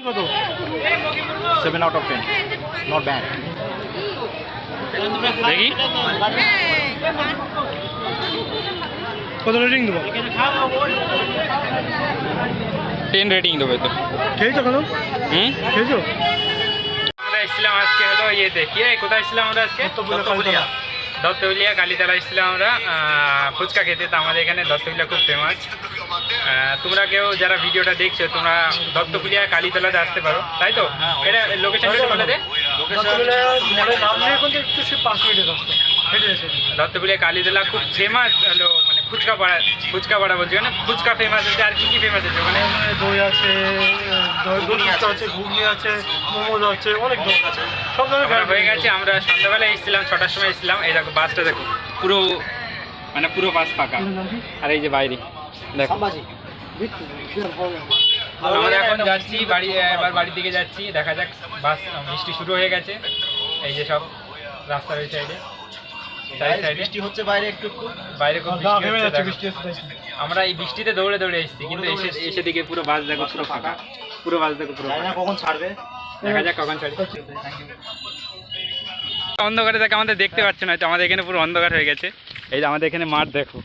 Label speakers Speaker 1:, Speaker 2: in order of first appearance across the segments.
Speaker 1: কত?
Speaker 2: 7 out of 10. Not bad.
Speaker 3: দেখি
Speaker 1: কত রেটিং দেবো?
Speaker 3: 10 রেটিং দেবে তো।
Speaker 1: খেয়েছো কেন? খেয়েছো?
Speaker 3: আমরা এসেছিলাম আজকে হলো ইয়েতে কি কোথায় এসেছিলাম আমরা আজকে? দত্তবিলিয়া কালীতলা এসেছিলাম আমরা ফুচকা খেতে। তো আমাদের এখানে দত্তবিলিয়া খুব ফেমাস। তোমরা কেউ যারা ভিডিওটা দেখছো তোমরা দত্তবিলিয়া কালীতলাতে আসতে পারো, তাই তো? এটা লোকেশনটা বলে দে। দত্তবিলিয়া কালীতলা খুব ফেমাস হলো, মানে ফুচকা পাড়া বলছি, মানে ফুচকা ফেমাস আছে। আর কি কি ফেমাস আছে মানে?
Speaker 1: দই আছে, দই আছে, ঘুগনি আছে, মোমোজ আছে, অনেক দই আছে, সব ধরনের
Speaker 3: হয়ে গেছে। আমরা সন্ধ্যাবেলায় এসেছিলাম, 6টার সময় এসেছিলাম। এই দেখো বাসটা দেখো, পুরো বাস ফাঁকা। আর এই যে বাইরে দেখো। আমরা এখন যাচ্ছি এবার বাড়ির দিকে যাচ্ছি। দেখা যাক, বাস বৃষ্টি শুরু হয়ে গেছে। এই যে সব রাস্তার ওই সাইডে
Speaker 2: বৃষ্টি হচ্ছে বাইরে একটু
Speaker 3: বাইরে খুব বৃষ্টি হচ্ছে। আমরা এই বৃষ্টিতে দৌড়ে এসেছি, কিন্তু এসে দিকে পুরো বাস দেখো পুরো ফাঁকা। পুরো বাস দেখো পুরো ফাঁকা।
Speaker 2: কখন ছাড়বে?
Speaker 3: দেখা যাক কখন ছাড়বে। অন্ধকারে দেখে আমাদের দেখতে পাচ্ছ না, তো আমাদের এখানে পুরো অন্ধকার হয়ে গেছে। এই যে আমাদের এখানে মাঠ দেখো,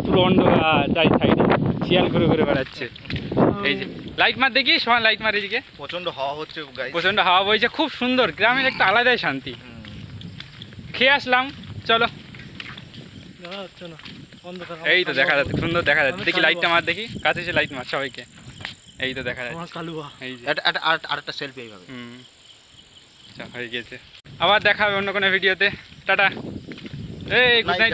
Speaker 3: পুরো অন্ধকার। চাই সাইডে শিয়াল ঘুরে বেড়াচ্ছে। এই যে লাইট মার দেখি, সবাই লাইট মার। এদিকে
Speaker 2: প্রচন্ড হাওয়া হচ্ছে,
Speaker 3: প্রচন্ড হাওয়া বইছে, খুব সুন্দর। গ্রামের একটা আলাদাই শান্তি। খেয়ে আসলাম, চলো। এই তো দেখা যাচ্ছে, সুন্দর দেখা যাচ্ছে। দেখি লাইটটা মার, দেখি কাছে এসে লাইট মার সবাইকে। এই তো দেখা যাচ্ছে। এই যে
Speaker 2: আরেকটা সেলফি এইভাবে।
Speaker 3: হয়ে গেছে। আবার দেখা হবে অন্য কোনো ভিডিওতে। টাটা। এই গুড নাইট।